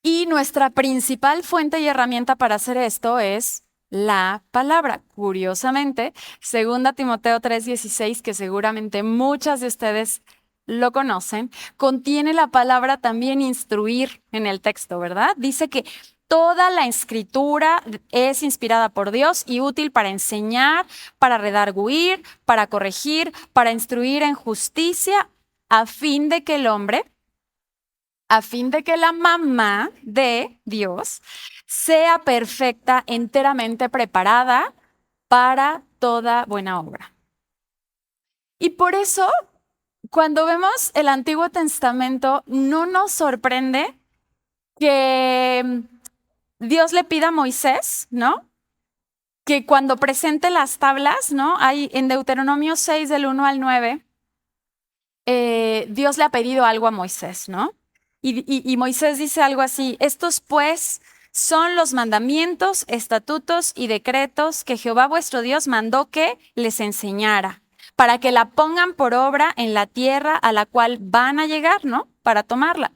Y nuestra principal fuente y herramienta para hacer esto es la palabra. Curiosamente, 2 Timoteo 3:16, que seguramente muchas de ustedes lo conocen, contiene la palabra también instruir en el texto, ¿verdad? Dice que toda la escritura es inspirada por Dios y útil para enseñar, para redarguir, para corregir, para instruir en justicia, a fin de que el hombre, a fin de que la mamá de Dios sea perfecta, enteramente preparada para toda buena obra. Y por eso, cuando vemos el Antiguo Testamento, no nos sorprende que Dios le pida a Moisés, ¿no? Que cuando presente las tablas, ¿no? Hay en Deuteronomio 6, del 1 al 9, Dios le ha pedido algo a Moisés, ¿no? Y Moisés dice algo así: estos pues son los mandamientos, estatutos y decretos que Jehová vuestro Dios mandó que les enseñara, para que la pongan por obra en la tierra a la cual van a llegar, ¿no? Para tomarla.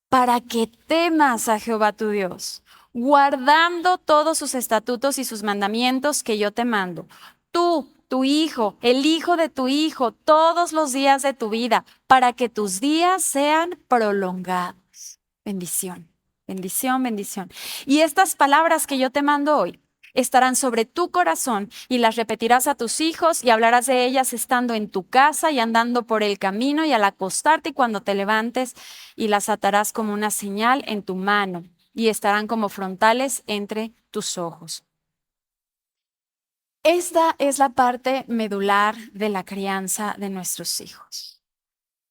Para que temas a Jehová tu Dios, guardando todos sus estatutos y sus mandamientos que yo te mando. Tú, tu hijo, el hijo de tu hijo, todos los días de tu vida, para que tus días sean prolongados. Bendición, bendición, bendición. Y estas palabras que yo te mando hoy estarán sobre tu corazón y las repetirás a tus hijos y hablarás de ellas estando en tu casa y andando por el camino y al acostarte y cuando te levantes, y las atarás como una señal en tu mano y estarán como frontales entre tus ojos. Esta es la parte medular de la crianza de nuestros hijos.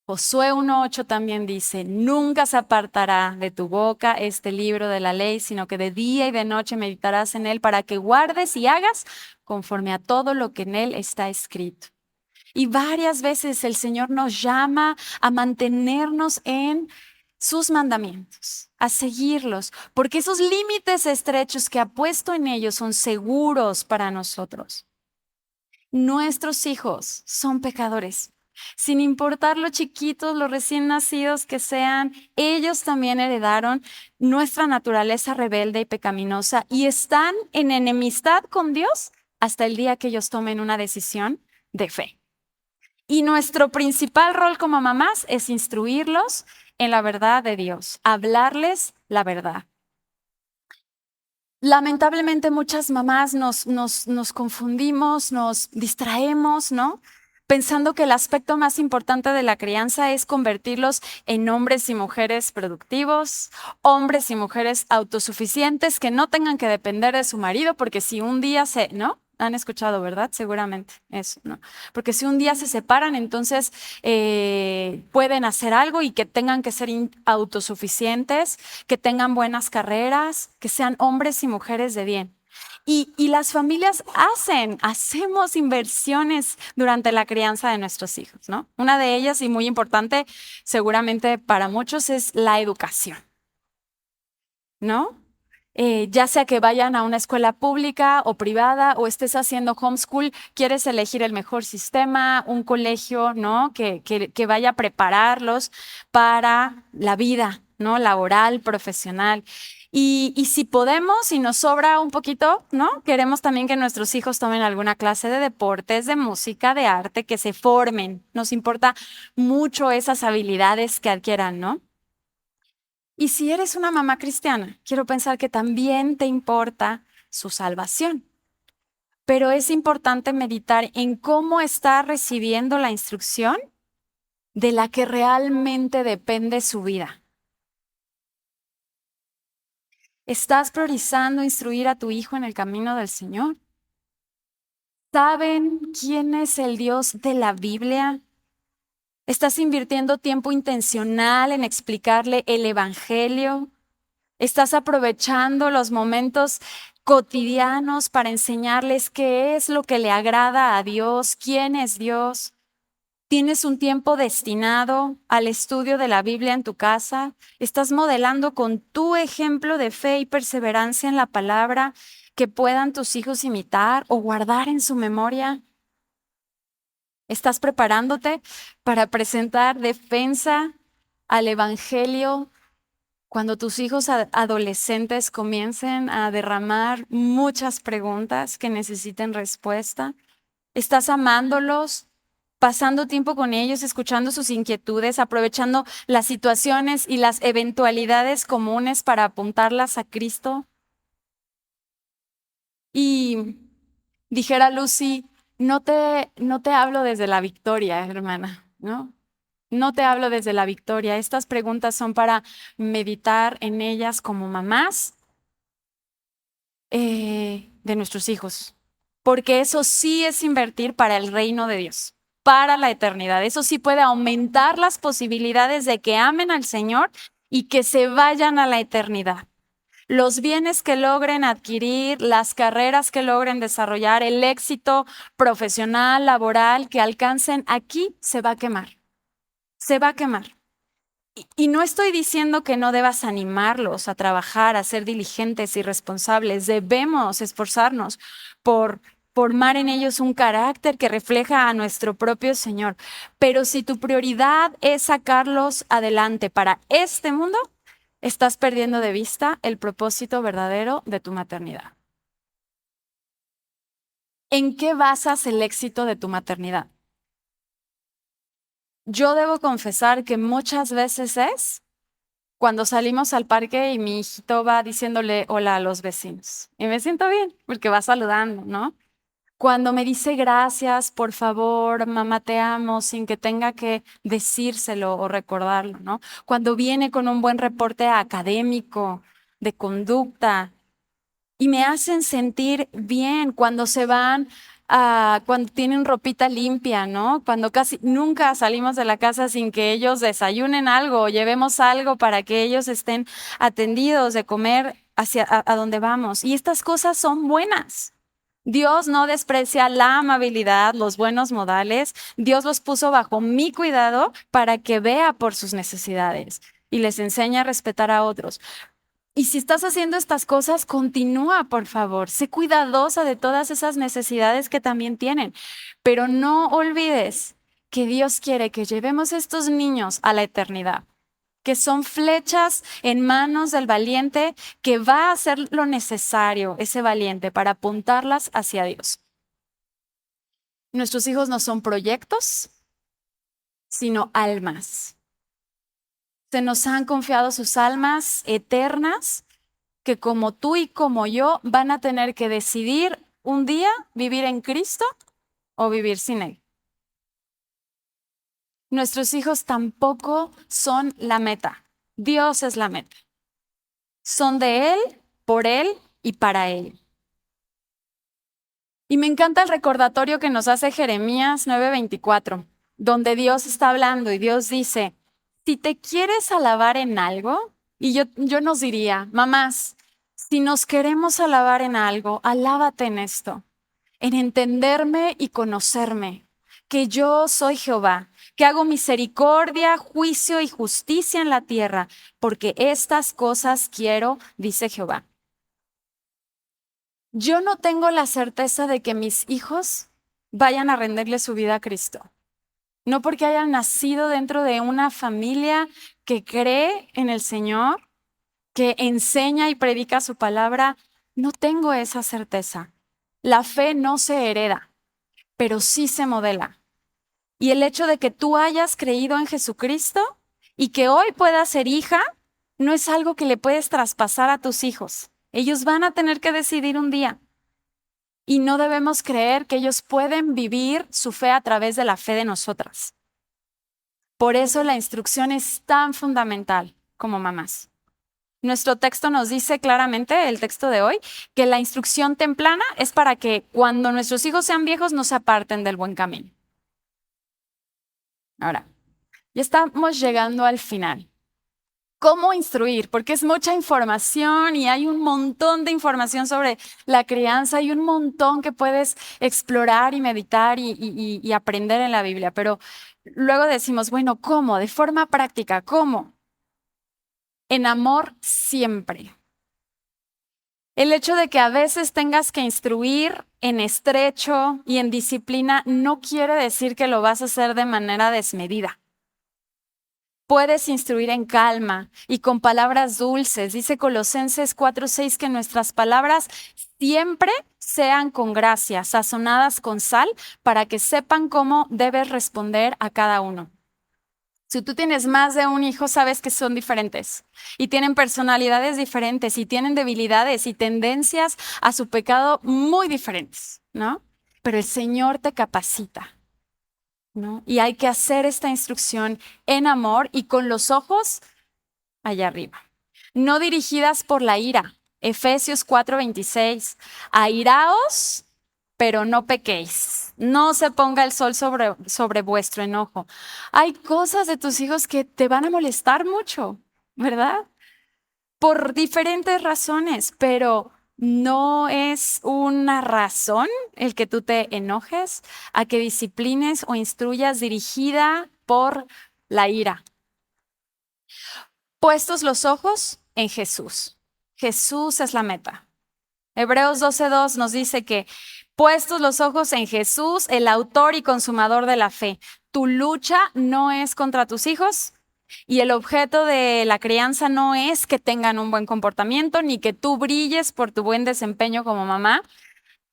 Josué 1:8 también dice: nunca se apartará de tu boca este libro de la ley, sino que de día y de noche meditarás en él para que guardes y hagas conforme a todo lo que en él está escrito. Y varias veces el Señor nos llama a mantenernos en sus mandamientos, a seguirlos, porque esos límites estrechos que ha puesto en ellos son seguros para nosotros. Nuestros hijos son pecadores. Sin importar lo chiquitos, los recién nacidos que sean, ellos también heredaron nuestra naturaleza rebelde y pecaminosa y están en enemistad con Dios hasta el día que ellos tomen una decisión de fe. Y nuestro principal rol como mamás es instruirlos en la verdad de Dios, hablarles la verdad. Lamentablemente muchas mamás nos confundimos, nos distraemos, ¿no? Pensando que el aspecto más importante de la crianza es convertirlos en hombres y mujeres productivos, hombres y mujeres autosuficientes que no tengan que depender de su marido, porque si un día ¿no? Han escuchado, ¿verdad? Seguramente eso, ¿no? Porque si un día se separan, entonces pueden hacer algo y que tengan que ser autosuficientes, que tengan buenas carreras, que sean hombres y mujeres de bien. Y las familias hacemos inversiones durante la crianza de nuestros hijos, ¿no? Una de ellas, y muy importante seguramente para muchos, es la educación, ¿no? Ya sea que vayan a una escuela pública o privada o estés haciendo homeschool, quieres elegir el mejor sistema, un colegio, ¿no? Que vaya a prepararlos para la vida, ¿no? Laboral, profesional. Y si podemos y nos sobra un poquito, ¿no? Queremos también que nuestros hijos tomen alguna clase de deportes, de música, de arte, que se formen. Nos importa mucho esas habilidades que adquieran, ¿no? Y si eres una mamá cristiana, quiero pensar que también te importa su salvación. Pero es importante meditar en cómo está recibiendo la instrucción de la que realmente depende su vida. ¿Estás priorizando instruir a tu hijo en el camino del Señor? ¿Saben quién es el Dios de la Biblia? ¿Estás invirtiendo tiempo intencional en explicarle el Evangelio? ¿Estás aprovechando los momentos cotidianos para enseñarles qué es lo que le agrada a Dios, quién es Dios? ¿Tienes un tiempo destinado al estudio de la Biblia en tu casa? ¿Estás modelando con tu ejemplo de fe y perseverancia en la palabra que puedan tus hijos imitar o guardar en su memoria? ¿Estás preparándote para presentar defensa al Evangelio cuando tus hijos adolescentes comiencen a derramar muchas preguntas que necesiten respuesta? ¿Estás amándolos, pasando tiempo con ellos, escuchando sus inquietudes, aprovechando las situaciones y las eventualidades comunes para apuntarlas a Cristo? Y dijera Lucy, no te hablo desde la victoria, hermana, ¿no? No te hablo desde la victoria. Estas preguntas son para meditar en ellas como mamás de nuestros hijos, porque eso sí es invertir para el reino de Dios, para la eternidad. Eso sí puede aumentar las posibilidades de que amen al Señor y que se vayan a la eternidad. Los bienes que logren adquirir, las carreras que logren desarrollar, el éxito profesional, laboral que alcancen aquí, se va a quemar. Se va a quemar. Y no estoy diciendo que no debas animarlos a trabajar, a ser diligentes y responsables. Debemos esforzarnos por formar en ellos un carácter que refleja a nuestro propio Señor. Pero si tu prioridad es sacarlos adelante para este mundo, estás perdiendo de vista el propósito verdadero de tu maternidad. ¿En qué basas el éxito de tu maternidad? Yo debo confesar que muchas veces es cuando salimos al parque y mi hijito va diciéndole hola a los vecinos. Y me siento bien porque va saludando, ¿no? Cuando me dice gracias, por favor, mamá te amo, sin que tenga que decírselo o recordarlo, ¿no? Cuando viene con un buen reporte académico, de conducta, y me hacen sentir bien cuando se van, cuando tienen ropita limpia, ¿no? Cuando casi nunca salimos de la casa sin que ellos desayunen algo o llevemos algo para que ellos estén atendidos de comer hacia a donde vamos. Y estas cosas son buenas. Dios no desprecia la amabilidad, los buenos modales. Dios los puso bajo mi cuidado para que vea por sus necesidades y les enseñe a respetar a otros. Y si estás haciendo estas cosas, continúa, por favor. Sé cuidadosa de todas esas necesidades que también tienen. Pero no olvides que Dios quiere que llevemos a estos niños a la eternidad, que son flechas en manos del valiente que va a hacer lo necesario, ese valiente, para apuntarlas hacia Dios. Nuestros hijos no son proyectos, sino almas. Se nos han confiado sus almas eternas que como tú y como yo van a tener que decidir un día vivir en Cristo o vivir sin Él. Nuestros hijos tampoco son la meta. Dios es la meta. Son de Él, por Él y para Él. Y me encanta el recordatorio que nos hace Jeremías 9:24, donde Dios está hablando y Dios dice, si te quieres alabar en algo, y yo nos diría, mamás, Si nos queremos alabar en algo, alábate en esto, en entenderme y conocerme, que yo soy Jehová, que hago misericordia, juicio y justicia en la tierra, porque estas cosas quiero, dice Jehová. Yo no tengo la certeza de que mis hijos vayan a rendirle su vida a Cristo. No porque hayan nacido dentro de una familia que cree en el Señor, que enseña y predica su palabra, no tengo esa certeza. La fe no se hereda, pero sí se modela. Y el hecho de que tú hayas creído en Jesucristo y que hoy puedas ser hija, no es algo que le puedes traspasar a tus hijos. Ellos van a tener que decidir un día. Y no debemos creer que ellos pueden vivir su fe a través de la fe de nosotras. Por eso la instrucción es tan fundamental como mamás. Nuestro texto nos dice claramente, el texto de hoy, que la instrucción temprana es para que cuando nuestros hijos sean viejos no se aparten del buen camino. Ahora, ya estamos llegando al final. ¿Cómo instruir? Porque es mucha información y hay un montón de información sobre la crianza, hay un montón que puedes explorar y meditar y aprender en la Biblia, pero luego decimos, bueno, ¿cómo? De forma práctica, ¿cómo? En amor siempre. El hecho de que a veces tengas que instruir en estrecho y en disciplina no quiere decir que lo vas a hacer de manera desmedida. Puedes instruir en calma y con palabras dulces. Dice Colosenses 4:6 que nuestras palabras siempre sean con gracia, sazonadas con sal, para que sepan cómo debes responder a cada uno. Si tú tienes más de un hijo, sabes que son diferentes y tienen personalidades diferentes y tienen debilidades y tendencias a su pecado muy diferentes, ¿no? Pero el Señor te capacita, ¿no? Y hay que hacer esta instrucción en amor y con los ojos allá arriba. No dirigidas por la ira. Efesios 4:26. Airaos, pero no pequéis. No se ponga el sol sobre vuestro enojo. Hay cosas de tus hijos que te van a molestar mucho, ¿verdad? Por diferentes razones, pero no es una razón el que tú te enojes a que disciplines o instruyas dirigida por la ira. Puestos los ojos en Jesús. Jesús es la meta. Hebreos 12:2 nos dice que puestos los ojos en Jesús, el autor y consumador de la fe. Tu lucha no es contra tus hijos y el objeto de la crianza no es que tengan un buen comportamiento ni que tú brilles por tu buen desempeño como mamá.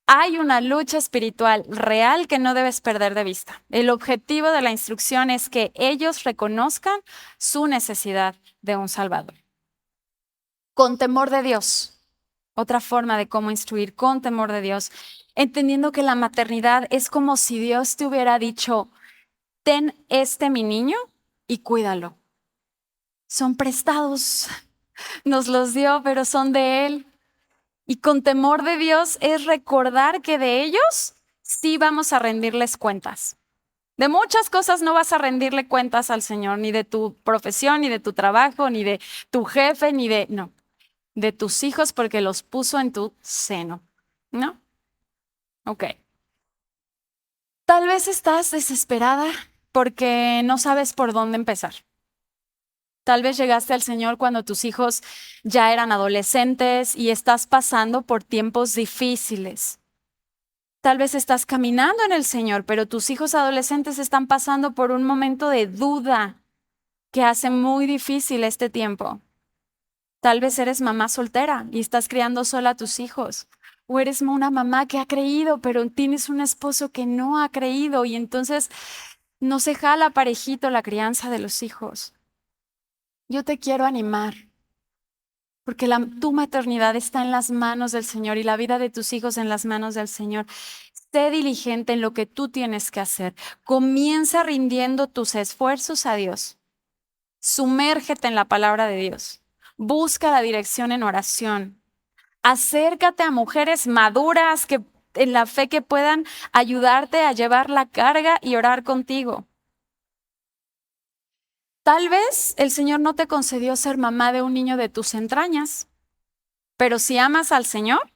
Hay una lucha espiritual real que no debes perder de vista. El objetivo de la instrucción es que ellos reconozcan su necesidad de un Salvador. Con temor de Dios. Otra forma de cómo instruir, con temor de Dios, entendiendo que la maternidad es como si Dios te hubiera dicho, ten mi niño y cuídalo. Son prestados, nos los dio, pero son de Él. Y con temor de Dios es recordar que de ellos sí vamos a rendirles cuentas. De muchas cosas no vas a rendirle cuentas al Señor, ni de tu profesión, ni de tu trabajo, ni de tu jefe, no, de tus hijos porque los puso en tu seno, ¿no? Ok. Tal vez estás desesperada porque no sabes por dónde empezar. Tal vez llegaste al Señor cuando tus hijos ya eran adolescentes y estás pasando por tiempos difíciles. Tal vez estás caminando en el Señor, pero tus hijos adolescentes están pasando por un momento de duda que hace muy difícil este tiempo. Tal vez eres mamá soltera y estás criando sola a tus hijos. O eres una mamá que ha creído, pero tienes un esposo que no ha creído y entonces no se jala parejito la crianza de los hijos. Yo te quiero animar, porque tu maternidad está en las manos del Señor y la vida de tus hijos en las manos del Señor. Sé diligente en lo que tú tienes que hacer. Comienza rindiendo tus esfuerzos a Dios. Sumérgete en la palabra de Dios. Busca la dirección en oración. Acércate a mujeres maduras en la fe que puedan ayudarte a llevar la carga y orar contigo. Tal vez el Señor no te concedió ser mamá de un niño de tus entrañas. Pero si amas al Señor,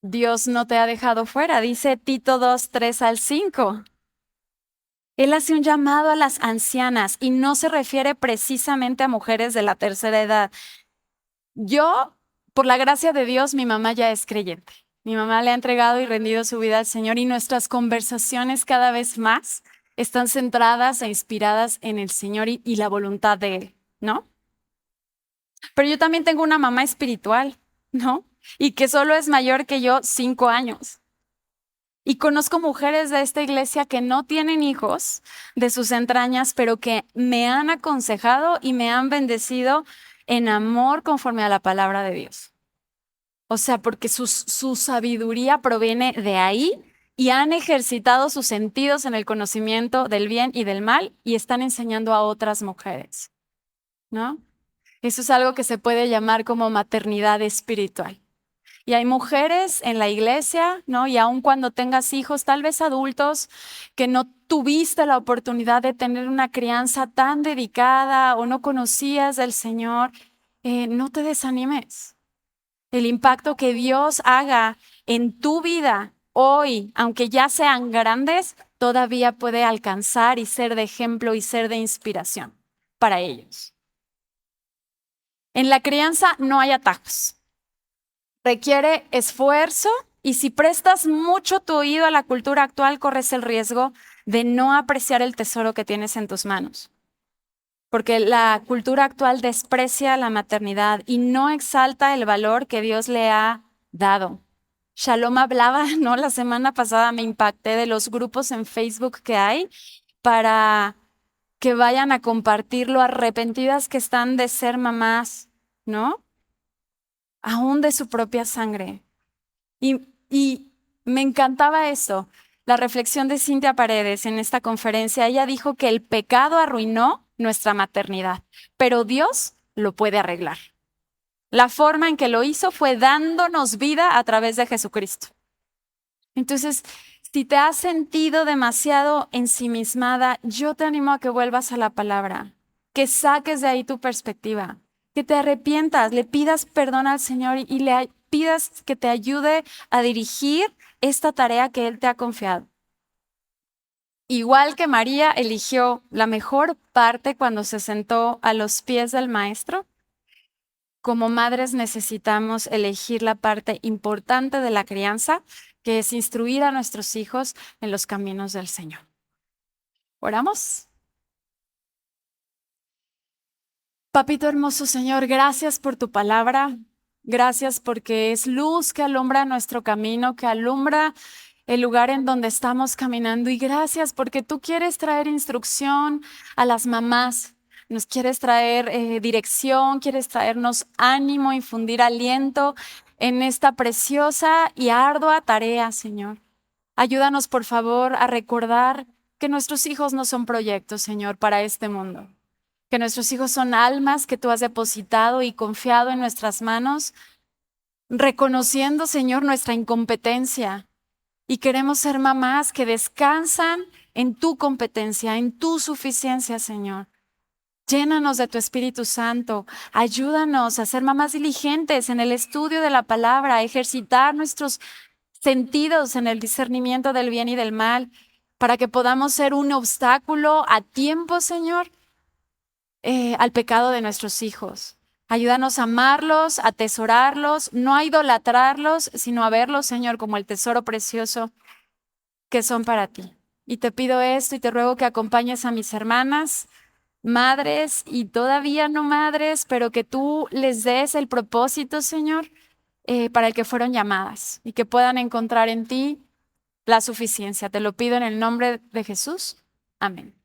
Dios no te ha dejado fuera. Dice Tito 2:3-5. Él hace un llamado a las ancianas y no se refiere precisamente a mujeres de la tercera edad. Yo, por la gracia de Dios, mi mamá ya es creyente. Mi mamá le ha entregado y rendido su vida al Señor y nuestras conversaciones cada vez más están centradas e inspiradas en el Señor y la voluntad de Él, ¿no? Pero yo también tengo una mamá espiritual, ¿no? Y que solo es mayor que yo 5 años. Y conozco mujeres de esta iglesia que no tienen hijos de sus entrañas, pero que me han aconsejado y me han bendecido en amor conforme a la palabra de Dios. O sea, porque su sabiduría proviene de ahí y han ejercitado sus sentidos en el conocimiento del bien y del mal y están enseñando a otras mujeres, ¿no? Eso es algo que se puede llamar como maternidad espiritual. Y hay mujeres en la iglesia, ¿no? Y aun cuando tengas hijos, tal vez adultos, que no tuviste la oportunidad de tener una crianza tan dedicada o no conocías del Señor, no te desanimes. El impacto que Dios haga en tu vida hoy, aunque ya sean grandes, todavía puede alcanzar y ser de ejemplo y ser de inspiración para ellos. En la crianza no hay atajos. Requiere esfuerzo y si prestas mucho tu oído a la cultura actual, corres el riesgo de no apreciar el tesoro que tienes en tus manos. Porque la cultura actual desprecia la maternidad y no exalta el valor que Dios le ha dado. Shalom hablaba, ¿no? La semana pasada me impacté de los grupos en Facebook que hay para que vayan a compartir lo arrepentidas que están de ser mamás, ¿no? Aún de su propia sangre. Y me encantaba eso, la reflexión de Cintia Paredes en esta conferencia. Ella dijo que el pecado arruinó nuestra maternidad, pero Dios lo puede arreglar. La forma en que lo hizo fue dándonos vida a través de Jesucristo. Entonces, si te has sentido demasiado ensimismada, yo te animo a que vuelvas a la palabra, que saques de ahí tu perspectiva, que te arrepientas, le pidas perdón al Señor y le pidas que te ayude a dirigir esta tarea que Él te ha confiado. Igual que María eligió la mejor parte cuando se sentó a los pies del Maestro, como madres necesitamos elegir la parte importante de la crianza, que es instruir a nuestros hijos en los caminos del Señor. ¿Oramos? Papito hermoso Señor, gracias por tu palabra. Gracias porque es luz que alumbra nuestro camino, que alumbra el lugar en donde estamos caminando. Y gracias porque tú quieres traer instrucción a las mamás. Nos quieres traer dirección, quieres traernos ánimo, infundir aliento en esta preciosa y ardua tarea, Señor. Ayúdanos, por favor, a recordar que nuestros hijos no son proyectos, Señor, para este mundo. Que nuestros hijos son almas que tú has depositado y confiado en nuestras manos, reconociendo, Señor, nuestra incompetencia. Y queremos ser mamás que descansan en tu competencia, en tu suficiencia, Señor. Llénanos de tu Espíritu Santo. Ayúdanos a ser mamás diligentes en el estudio de la palabra, a ejercitar nuestros sentidos en el discernimiento del bien y del mal, para que podamos ser un obstáculo a tiempo, Señor, al pecado de nuestros hijos. Ayúdanos a amarlos, a atesorarlos, no a idolatrarlos, sino a verlos, Señor, como el tesoro precioso que son para ti. Y te pido esto y te ruego que acompañes a mis hermanas, madres y todavía no madres, pero que tú les des el propósito, Señor, para el que fueron llamadas y que puedan encontrar en ti la suficiencia. Te lo pido en el nombre de Jesús. Amén.